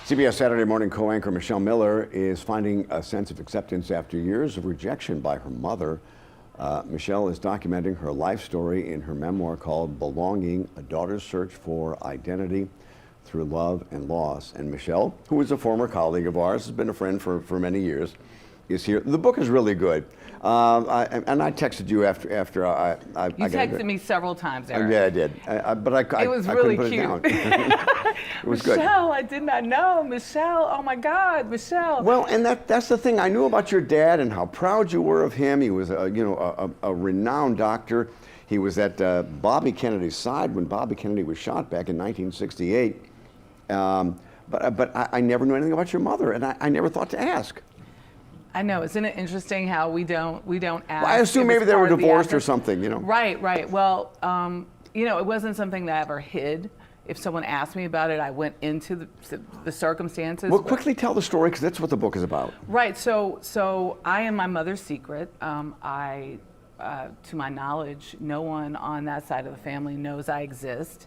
CBS Saturday Morning co-anchor Michelle Miller is finding a sense of acceptance after years of rejection by her mother. Michelle is documenting her life story in her memoir called Belonging, A Daughter's Search for Identity Through Love and Loss. And Michelle, who is a former colleague of ours, has been a friend for many years, is here. The book is really good. I texted you after I You texted me several times, Eric. Yeah, I did. But it was really cute. It was good. Michelle, I did not know. Michelle, oh my God, Michelle. Well, and that's the thing. I knew about your dad and how proud you were of him. He was, a renowned doctor. He was at Bobby Kennedy's side when Bobby Kennedy was shot back in 1968. But I never knew anything about your mother, and I never thought to ask. I know, isn't it interesting how we don't ask? Well, I assume maybe they were divorced or something, Right. Well, it wasn't something that I ever hid. If someone asked me about it, I went into the circumstances. Well, quickly tell the story, because that's what the book is about. Right. So I am my mother's secret. To my knowledge, no one on that side of the family knows I exist.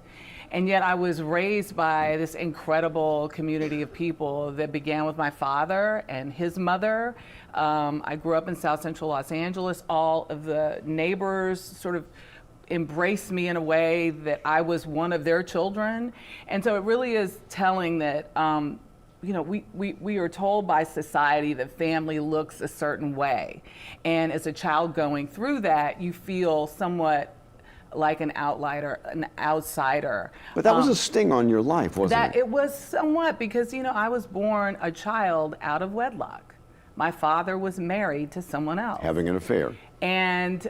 And yet I was raised by this incredible community of people that began with my father and his mother. I grew up in South Central Los Angeles. All of the neighbors sort of embraced me in a way that I was one of their children. And so it really is telling that, we are told by society that family looks a certain way. And as a child going through that, you feel somewhat like an outsider. But that was a sting on your life, wasn't it? It was somewhat, because, I was born a child out of wedlock. My father was married to someone else. Having an affair. And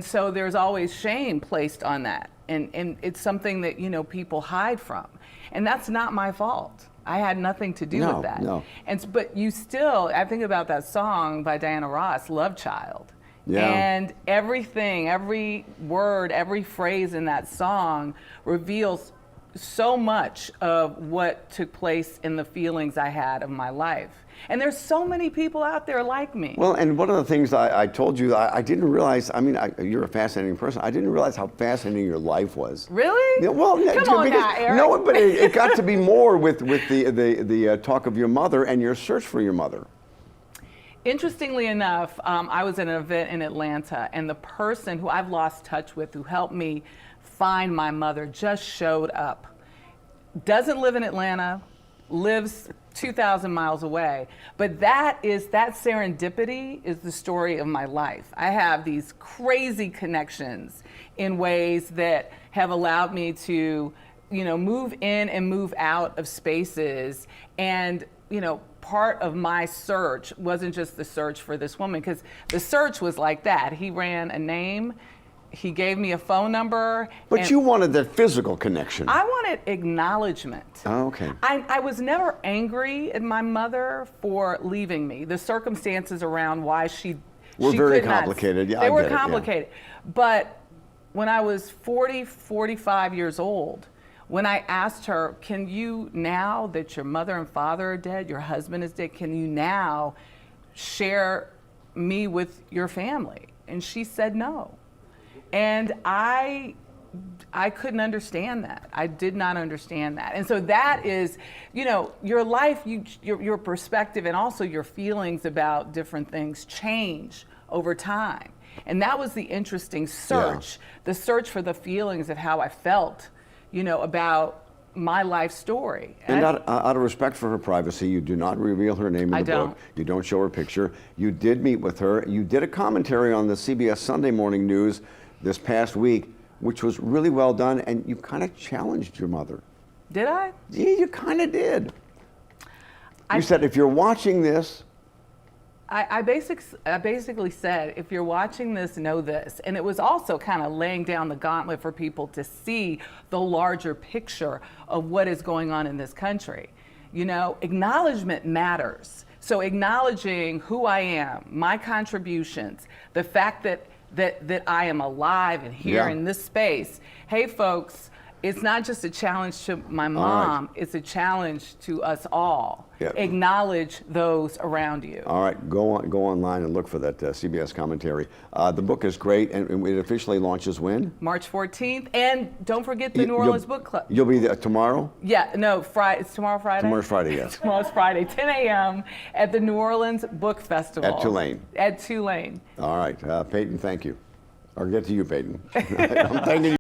so there's always shame placed on that. And it's something that, people hide from. And that's not my fault. I had nothing to do with that. No. But you still, I think about that song by Diana Ross, Love Child. Yeah. And everything, every word, every phrase in that song reveals so much of what took place in the feelings I had of my life. And there's so many people out there like me. Well, and one of the things I told you, I didn't realize, you're a fascinating person. I didn't realize how fascinating your life was. Really? Yeah, well, Come on now, Eric. No, but it got to be more with the talk of your mother and your search for your mother. Interestingly enough, I was at an event in Atlanta, and the person who I've lost touch with, who helped me find my mother, just showed up. Doesn't live in Atlanta, lives 2,000 miles away. But that serendipity is the story of my life. I have these crazy connections in ways that have allowed me to, move in and move out of spaces. And, part of my search wasn't just the search for this woman, because the search was like that. He ran a name, he gave me a phone number. But you wanted that physical connection. I wanted acknowledgement. Oh, okay. I was never angry at my mother for leaving me. The circumstances around why she were very could not- complicated. Yeah, they I were get it, yeah. complicated. But when I was 45 years old, when I asked her, can you, now that your mother and father are dead, your husband is dead, can you now share me with your family? And she said no. And I couldn't understand that. I did not understand that. And so that is, your life, your perspective, and also your feelings about different things change over time. And that was the interesting search, the search for the feelings of how I felt, about my life story. And out of respect for her privacy, you do not reveal her name in the book. You don't show her picture. You did meet with her. You did a commentary on the CBS Sunday Morning News this past week, which was really well done, and you kind of challenged your mother. Did I? Yeah, you kind of did. You said, if you're watching this... I basically said, if you're watching this, know this. And it was also kind of laying down the gauntlet for people to see the larger picture of what is going on in this country. Acknowledgement matters. So acknowledging who I am, my contributions, the fact that I am alive and here in this space. Hey, folks, It's not just a challenge to my mom, it's a challenge to us all. Yeah. Acknowledge those around you. All right, go online and look for that CBS commentary. The book is great, and it officially launches when? March 14th, and don't forget the New Orleans Book Club. You'll be there tomorrow? Yeah, no, Friday. It's tomorrow Friday? Tomorrow's Friday, yes. Tomorrow's Friday, 10 a.m. at the New Orleans Book Festival. At Tulane. At Tulane. All right, Peyton, thank you. Or get to you, Peyton. I'm thanking you.